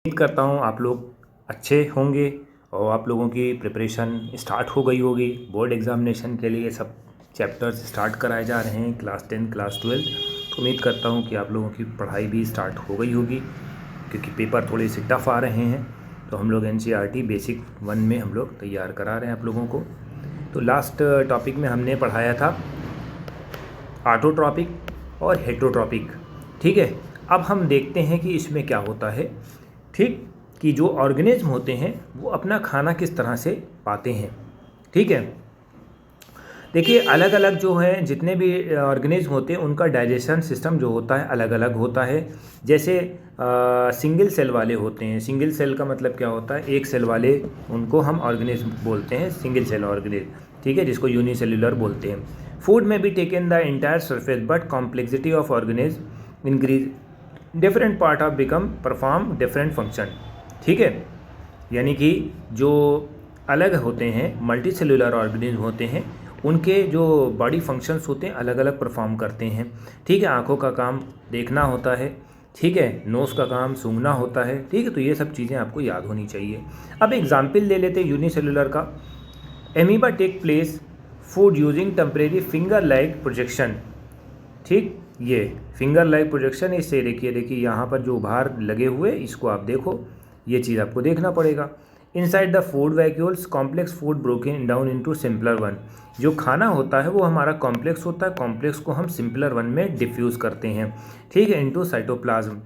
उम्मीद करता हूँ आप लोग अच्छे होंगे और आप लोगों की प्रिपरेशन स्टार्ट हो गई होगी। बोर्ड एग्ज़ामिनेशन के लिए सब चैप्टर्स स्टार्ट कराए जा रहे हैं, क्लास 10 क्लास 12। तो उम्मीद करता हूँ कि आप लोगों की पढ़ाई भी स्टार्ट हो गई होगी, क्योंकि पेपर थोड़े से टफ़ आ रहे हैं। तो हम लोग NCERT बेसिक 1 में हम लोग तैयार करा रहे हैं आप लोगों को। तो लास्ट टॉपिक में हमने पढ़ाया था ऑटोट्रॉपिक और हेटरोट्रॉपिक, ठीक है। अब हम देखते हैं कि इसमें क्या होता है, ठीक, कि जो ऑर्गेनिज्म होते हैं वो अपना खाना किस तरह से पाते हैं, ठीक है। देखिए अलग अलग जो है जितने भी ऑर्गेनिज्म होते हैं उनका डाइजेशन सिस्टम जो होता है अलग अलग होता है। जैसे सिंगल सेल वाले होते हैं, सिंगल सेल का मतलब क्या होता है, एक सेल वाले, उनको हम ऑर्गेनिज्म बोलते हैं सिंगल सेल ऑर्गेनिज्म, ठीक है, जिसको यूनिसेल्युलर बोलते हैं। फूड में be taken the entire surface but complexity of organism increase, different part of become perform different function, ठीक है। यानी कि जो अलग होते हैं मल्टी सेलुलर ऑर्गेनिज्म होते हैं उनके जो बॉडी फंक्शंस होते हैं अलग अलग परफॉर्म करते हैं, ठीक है। आँखों का काम देखना होता है, ठीक है, नोज़ का काम सूंघना होता है, ठीक है। तो ये सब चीज़ें आपको याद होनी चाहिए। अब एग्जाम्पल ले लेते हैं यूनिसेलुलर का। Amoeba take place food using temporary finger like projection, ठीक, ये फिंगर लाइक प्रोजेक्शन, इससे देखिए यहाँ पर जो उभार लगे हुए इसको आप देखो, ये चीज़ आपको देखना पड़ेगा। Inside the food vacuoles complex food broken down into simpler one, जो खाना होता है वो हमारा कॉम्प्लेक्स होता है, कॉम्प्लेक्स को हम सिंपलर वन में डिफ्यूज़ करते हैं, ठीक है, इनटू साइटोप्लाज्म।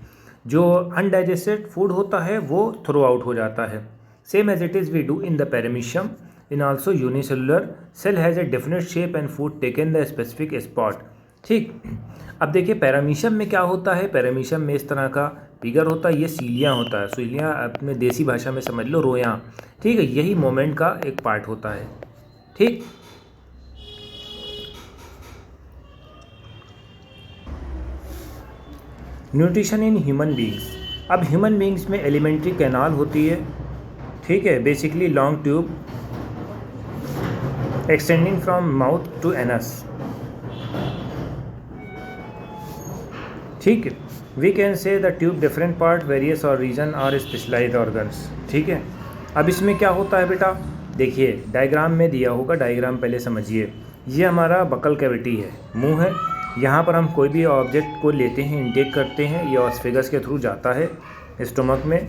जो अनडाइजेस्टेड फूड होता है वो थ्रो आउट हो जाता है। Same as it is we do in the paramecium in also unicellular cell has a definite shape and food taken the specific spot, ठीक। अब देखिए पैरामीशियम में क्या होता है, पैरामीशियम में इस तरह का फिगर होता है, ये सीलियाँ होता है, सीलियाँ अपने देसी भाषा में समझ लो रोयाँ, ठीक है, यही मोमेंट का एक पार्ट होता है, ठीक। Nutrition in human beings. अब ह्यूमन बींग्स में एलिमेंट्री कैनाल होती है, ठीक है, basically long tube extending from mouth to anus, ठीक है। We can say the tube different part various और रीजन और स्पेशलाइज्ड ऑर्गन्स, ठीक है। अब इसमें क्या होता है बेटा, देखिए डायग्राम में दिया होगा, डायग्राम पहले समझिए। ये हमारा बकल कैविटी है, मुंह है, यहाँ पर हम कोई भी ऑब्जेक्ट को लेते हैं, इनटेक करते हैं, ये ऑस्फेगस के थ्रू जाता है स्टोमक में,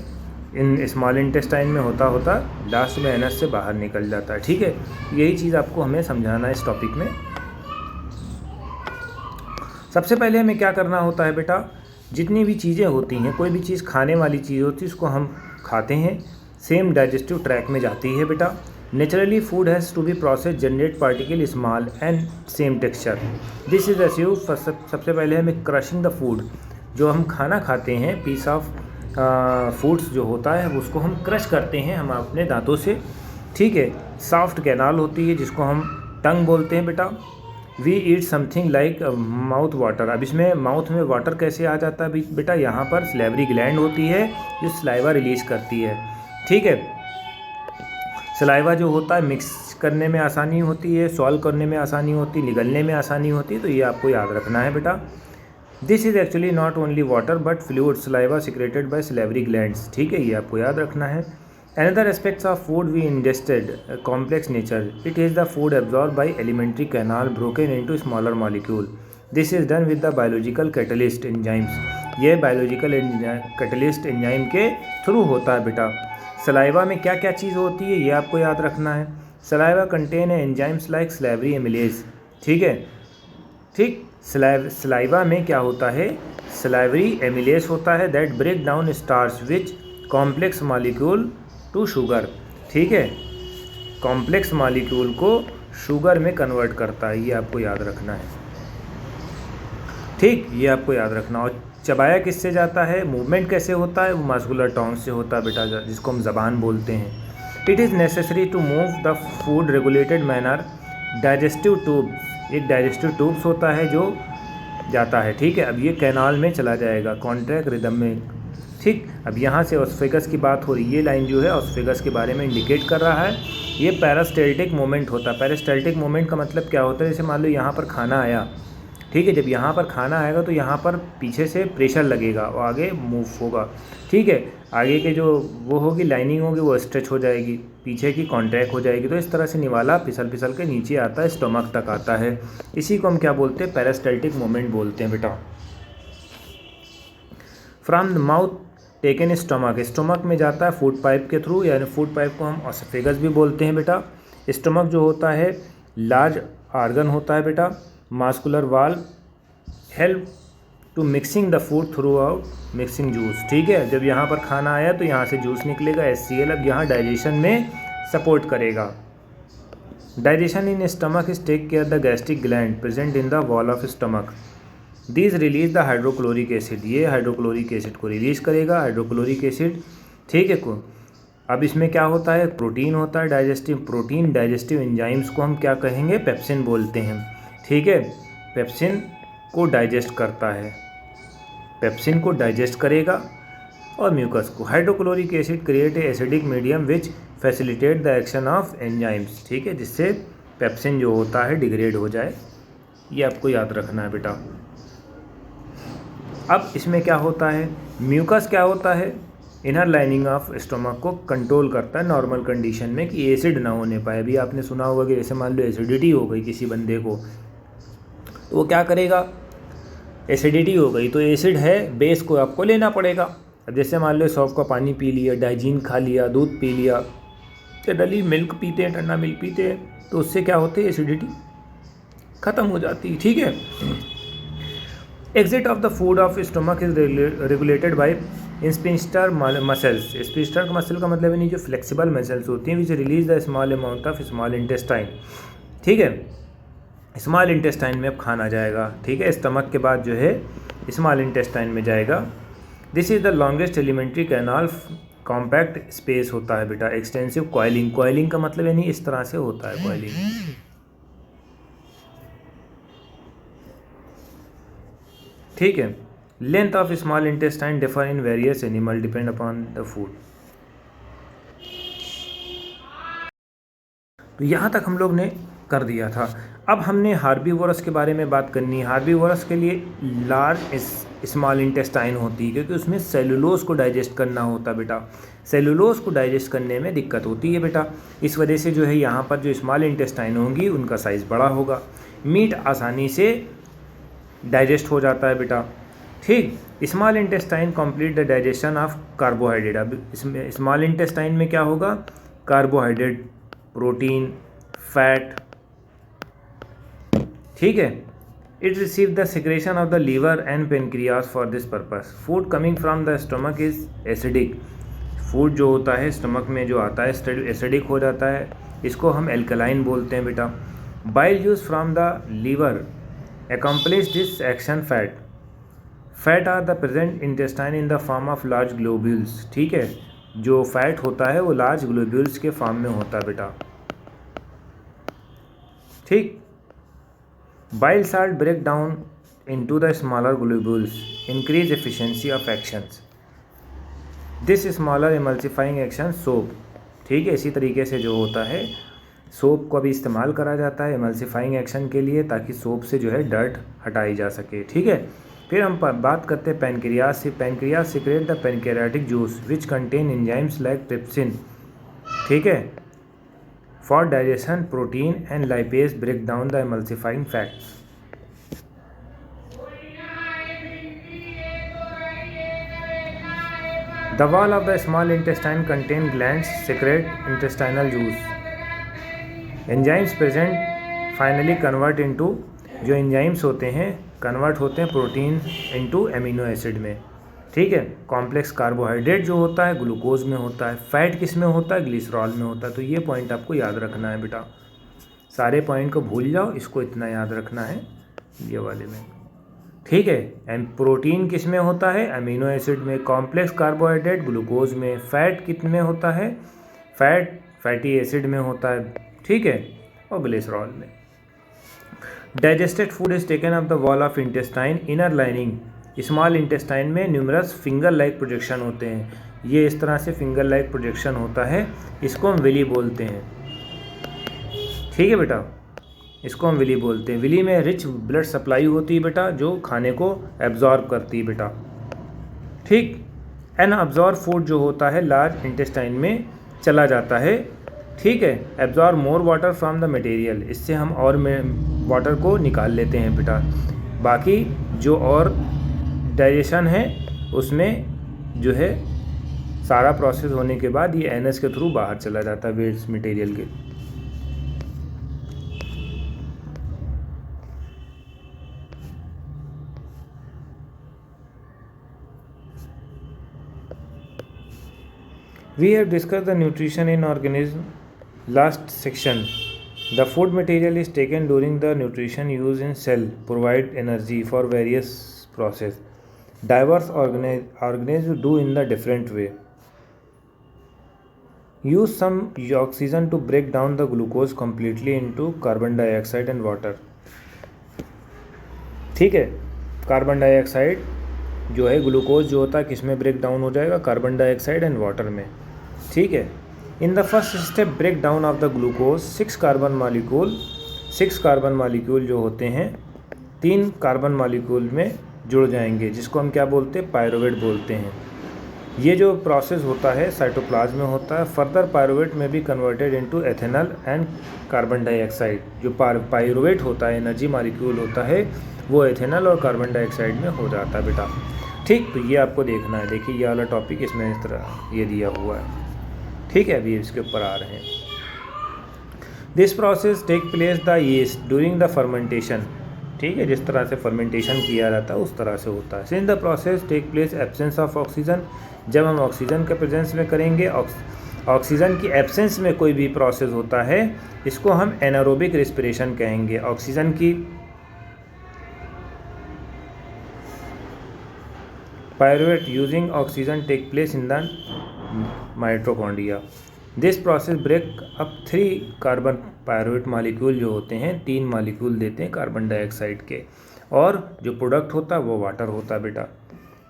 इन स्मॉल इंटेस्टाइन में होता लास्ट में एनस से बाहर निकल जाता है, ठीक है। यही चीज़ आपको हमें समझाना है इस टॉपिक में। सबसे पहले हमें क्या करना होता है बेटा, जितनी भी चीज़ें होती हैं, कोई भी चीज़ खाने वाली चीज़ होती है उसको हम खाते हैं, सेम डाइजेस्टिव ट्रैक में जाती है बेटा। Naturally food has to be process generate particle small and same texture, this is achieve. सबसे पहले हमें क्रशिंग द फूड, जो हम खाना खाते हैं पीस ऑफ फूड्स जो होता है उसको हम क्रश करते हैं हम अपने दांतों से, ठीक है। सॉफ्ट कैनाल होती है जिसको हम टंग बोलते हैं बेटा। We eat something like mouth water. अब इसमें माउथ में वाटर कैसे आ जाता है बेटा, यहाँ पर सलेवरी ग्लैंड होती है जो सलाइवा रिलीज करती है, ठीक है। सलाइवा जो होता है मिक्स करने में आसानी होती है, सॉल्व करने में आसानी होती है, निगलने में आसानी होती है, तो ये आपको याद रखना है बेटा। This is actually not only water but fluid saliva secreted by salivary glands, ठीक है, ये आपको याद रखना है। Another aspects of food we ingested, complex nature. It is the food absorbed by alimentary canal broken into smaller molecule. This is done with the biological catalyst enzymes. ये biological catalyst enzyme के through होता है बेटा। Saliva में क्या क्या चीज़ होती है ये आपको याद रखना है। Saliva contain enzymes like salivary amylase, ठीक है, ठीक। सलाइवा में क्या होता है, सलेवरी एमिलेज होता है that break down starch which complex molecule to sugar, ठीक है, कॉम्प्लेक्स मॉलिक्यूल को शुगर में कन्वर्ट करता है, ये आपको याद रखना है, ठीक, ये आपको याद रखना। और चबाया किससे जाता है, मूवमेंट कैसे होता है, वो मस्कुलर टोन से होता है बेटा, जिसको हम ज़बान बोलते हैं। It is necessary to move the food regulated manner. Digestive tube, एक डाइजेस्टिव ट्यूब्स होता है जो जाता है, ठीक है। अब ये कैनाल में चला जाएगा कॉन्ट्रैक्ट रिदम में, ठीक। अब यहाँ से ऑस्फेगस की बात हो रही है, ये लाइन जो है ऑस्फेगस के बारे में इंडिकेट कर रहा है। ये पैरास्टैल्टिक मोमेंट होता है। पैरास्टैल्टिक मोमेंट का मतलब क्या होता है, जैसे मान लो यहाँ पर खाना आया, ठीक है, जब यहाँ पर खाना आएगा तो यहाँ पर पीछे से प्रेशर लगेगा और आगे मूव होगा, ठीक है। आगे के जो वो होगी लाइनिंग होगी वो स्ट्रेच हो जाएगी, पीछे की कॉन्ट्रैक्ट हो जाएगी। तो इस तरह से निवाला फिसल फिसल के नीचे आता है, स्टोमक तक आता है। इसी को हम क्या बोलते हैं, पेरिस्टल्टिक मूवमेंट बोलते हैं बेटा। From the mouth taken stomach, stomach में जाता है फूड पाइप के थ्रू, यानी फूड पाइप को हम ऑसोफेगस भी बोलते हैं बेटा। स्टोमक जो होता है लार्ज आर्गन होता है बेटा। Muscular valve help to mixing the food throughout mixing juice, ठीक है। जब यहाँ पर खाना आया तो यहाँ से जूस निकलेगा HCl, अब यहाँ डाइजेशन में सपोर्ट करेगा। Digestion in stomach is take care the gastric gland present in the wall of stomach, this release the hydrochloric acid, ये हाइड्रोक्लोरिक एसिड को रिलीज करेगा, हाइड्रोक्लोरिक एसिड, ठीक है को। अब इसमें क्या होता है, प्रोटीन होता है, डाइजेस्टिव प्रोटीन, डाइजेस्टिव एंजाइम्स को हम क्या कहेंगे, पेप्सिन बोलते हैं, ठीक है। पेप्सिन को डाइजेस्ट करता है, पेप्सिन को डाइजेस्ट करेगा और म्यूकस को। Hydrochloric acid create a acidic medium which facilitate the action of enzymes, ठीक है, जिससे पेप्सिन जो होता है डिग्रेड हो जाए, ये आपको याद रखना है बेटा। अब इसमें क्या होता है, म्यूकस क्या होता है, इनर लाइनिंग ऑफ स्टोमक को कंट्रोल करता है नॉर्मल कंडीशन में कि एसिड ना होने पाए। अभी आपने सुना होगा कि जैसे मान लो एसिडिटी हो गई किसी बंदे को, तो वो क्या करेगा, एसिडिटी हो गई तो एसिड है, बेस को आपको लेना पड़ेगा। अब जैसे मान लो सौंफ का पानी पी लिया, डाइजीन खा लिया, दूध पी लिया, जनरली मिल्क पीते हैं, ठंडा मिल्क पीते हैं, तो उससे क्या होती है, एसिडिटी ख़त्म हो जाती है, ठीक है। Exit of the food of stomach is regulated by sphincter muscles, sphincter का मसल का मतलब है नहीं, जो फ्लेक्सिबल मसल्स होती हैं विच release the small amount of small intestine, ठीक है। स्मॉल इंटेस्टाइन में अब खाना जाएगा, ठीक है, स्टमक के बाद जो है स्मॉल इंटेस्टाइन में जाएगा। This is the longest alimentary canal, compact space होता है बेटा। एक्सटेंसिव कॉइलिंग, कॉइलिंग का मतलब है नहीं इस तरह से होता है कॉइलिंग, ठीक है। Length of small intestine differ in various animal depend upon the food. तो यहाँ तक हम लोग ने कर दिया था। अब हमने हार्बीवोरस के बारे में बात करनी है। हार्बीवोरस के लिए लार्ज स्मॉल इंटेस्टाइन होती है, क्योंकि उसमें सेलुलोज को डाइजेस्ट करना होता है बेटा। सेलुलोज को डाइजेस्ट करने में दिक्कत होती है बेटा, इस वजह से जो है यहाँ पर जो स्मॉल इंटेस्टाइन होंगी उनका साइज़ बड़ा होगा। मीट आसानी से डाइजेस्ट हो जाता है बेटा, ठीक। Small intestine complete the digestion of carbohydrate. अब इसमें स्मॉल इंटेस्टाइन में क्या होगा, कार्बोहाइड्रेट, प्रोटीन, फैट, ठीक है। It receive the secretion of the liver and pancreas for this purpose. Food coming from the stomach is acidic, food जो होता है स्टमक में जो आता है एसिडिक हो जाता है, इसको हम एल्कलाइन बोलते हैं बेटा। Bile use from the liver accomplish this action fat are the present intestine in the form of large globules, ठीक है। जो फैट होता है वो लार्ज ग्लोब्यूल्स के फॉर्म में होता है बेटा, ठीक। Bile salt break down into the smaller globules, increase efficiency of actions, this smaller emulsifying action soap, ठीक है। इसी तरीके से जो होता है सोप को भी इस्तेमाल करा जाता है एमल्सिफाइंग एक्शन के लिए, ताकि सोप से जो है डर्ट हटाई जा सके, ठीक है। फिर हम बात करते हैं पैनक्रियास से। Pancreas secrete the pancreatic juice which contain enzymes like trypsin, ठीक है, for digestion protein and lipase break down the emulsifying fats. The wall of the small intestine contain glands secrete intestinal juice. Enzymes present finally convert into, जो enzymes होते हैं convert होते हैं protein into amino acid में, ठीक है। Complex carbohydrate जो होता है ग्लूकोज में होता है, फैट किस में होता है, ग्लिसरॉल में होता है। तो ये पॉइंट आपको याद रखना है बेटा, सारे पॉइंट को भूल जाओ, इसको इतना याद रखना है ये वाले में, ठीक है। एंड प्रोटीन किस में होता है, अमीनो एसिड में। कॉम्प्लेक्स कार्बोहाइड्रेट ग्लूकोज में। फैट कित में होता है, फैटी एसिड में होता है, ठीक है, और ग्लिसरॉल में। Digested food is taken up the wall of intestine, inner lining. Small intestine में न्यूमरस फिंगर लाइक प्रोजेक्शन होते हैं, ये इस तरह से फिंगर लाइक प्रोजेक्शन होता है, इसको हम विली बोलते हैं, ठीक है बेटा, इसको हम विली बोलते हैं। विली में रिच ब्लड सप्लाई होती है बेटा, जो खाने को एब्जॉर्ब करती है बेटा, ठीक। अनअब्जॉर्ब फूड जो होता है लार्ज इंटेस्टाइन में चला जाता है, ठीक है। Absorb more water from the material, इससे हम और में वाटर को निकाल लेते हैं बेटा। बाकी जो और डाइजेशन है उसमें जो है सारा प्रोसेस होने के बाद ये एनएस के थ्रू बाहर चला जाता है वेस्ट मटेरियल के। We have discussed the nutrition in organism last section. The food material is taken during the nutrition used in cell provide energy for various process. Diverse organisms do in the different way. Use some oxygen to break down the glucose completely into carbon dioxide and water. ठीक है, carbon dioxide जो है glucose जो होता है किस में break down हो जाएगा, कार्बन डाइऑक्साइड एंड वाटर में, ठीक है। In the first step break down of the glucose 6 carbon molecule जो होते हैं 3 कार्बन मालिक्यूल में जुड़ जाएंगे, जिसको हम क्या बोलते हैं, पायरुवेट बोलते हैं। ये जो प्रोसेस होता है साइटोप्लाज्म में होता है। फर्दर पायरुवेट में भी converted into ethanol and carbon dioxide. जो पायरुवेट होता है एनर्जी मालिक्यूल होता है वो एथेनॉल और कार्बन डाइऑक्साइड में हो जाता है बेटा, ठीक। तो ये आपको देखना है, देखिए ये वाला टॉपिक इसमें इस तरह ये दिया हुआ है, ठीक है। अभी इसके ऊपर आ रहे हैं। This process take place the yeast during the fermentation, ठीक है। जिस तरह से फर्मेंटेशन किया जाता है उस तरह से होता है। Since the process take place absence of oxygen, जब हम ऑक्सीजन के प्रेजेंस में करेंगे, ऑक्सीजन की एब्सेंस में कोई भी प्रोसेस होता है इसको हम एनारोबिक रेस्पिरेशन कहेंगे। ऑक्सीजन की pyruvate using oxygen take place in the mitochondria. This process break up 3 carbon pyruvate molecule जो होते हैं 3 मालिक्यूल देते हैं कार्बन डाइऑक्साइड के, और जो प्रोडक्ट होता है वो वाटर होता है बेटा,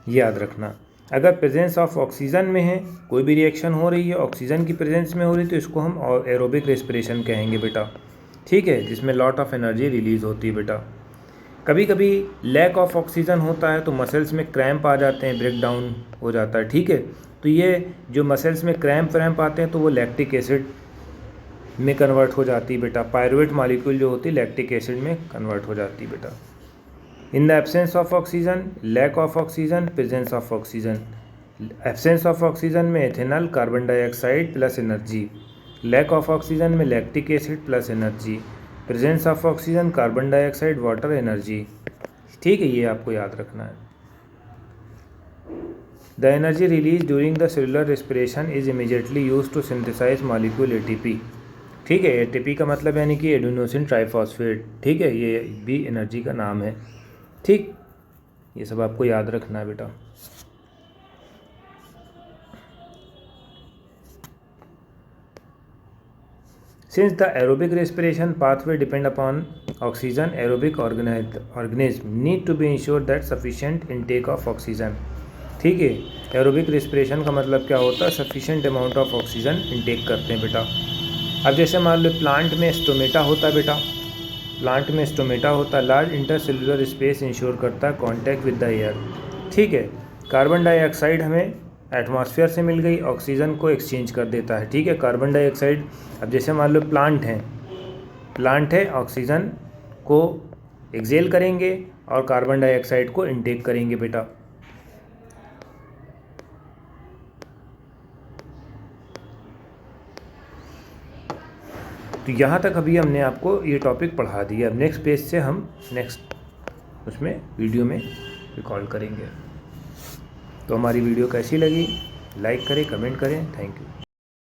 याद रखना। अगर प्रेजेंस ऑफ ऑक्सीजन में है, कोई भी रिएक्शन हो रही है ऑक्सीजन की प्रेजेंस में हो रही है, तो इसको हम एरोबिक रेस्पिरेशन कहेंगे बेटा, ठीक है, जिसमें लॉट ऑफ एनर्जी रिलीज होती है बेटा। कभी कभी लैक ऑफ ऑक्सीजन होता है तो मसल्स में क्रैम्प आ जाते हैं, ब्रेक डाउन हो जाता है, ठीक है। तो ये जो मसल्स में क्रैम्प आते हैं तो वो लैक्टिक एसिड में कन्वर्ट हो जाती है बेटा। पायरुवेट मालिक्यूल जो होती है लैक्टिक एसिड में कन्वर्ट हो जाती है बेटा। In the absence of oxygen, lack of oxygen, presence of oxygen. Absence of oxygen में ethanol, carbon dioxide plus energy. Lack of oxygen में lactic acid plus energy. Presence of oxygen, carbon dioxide, water, energy, ठीक है। ये आपको याद रखना है। The energy release during the cellular respiration is immediately use to synthesize molecule ATP, ठीक है। एटीपी का मतलब यानी कि एडेनोसिन ट्राइफॉस्फेट, ठीक है, ये भी एनर्जी का नाम है, ठीक। ये सब आपको याद रखना है बेटा। Since the aerobic respiration pathway depend upon oxygen, aerobic organism need to be ensured that sufficient intake of oxygen, ठीक है। एरोबिक रेस्पिरेशन का मतलब क्या होता है, sufficient amount of oxygen intake करते हैं बेटा। अब जैसे मान लो प्लांट में स्टोमेटा होता है बेटा, प्लांट में स्टोमेटा होता है, लार्ज इंटरसेलुलर स्पेस इंश्योर करता है कॉन्टैक्ट विद द एयर, ठीक है। कार्बन डाइऑक्साइड हमें एटमॉस्फेयर से मिल गई, ऑक्सीजन को एक्सचेंज कर देता है, ठीक है। कार्बन डाइऑक्साइड, अब जैसे मान लो प्लांट है, ऑक्सीजन को एक्सेल करेंगे और कार्बन डाइऑक्साइड को इनटेक करेंगे बेटा। तो यहाँ तक अभी हमने आपको ये टॉपिक पढ़ा दिया। अब नेक्स्ट पेज से हम नेक्स्ट उसमें वीडियो में रिकॉर्ड करेंगे। तो हमारी वीडियो कैसी लगी, लाइक करें, कमेंट करें। Thank you.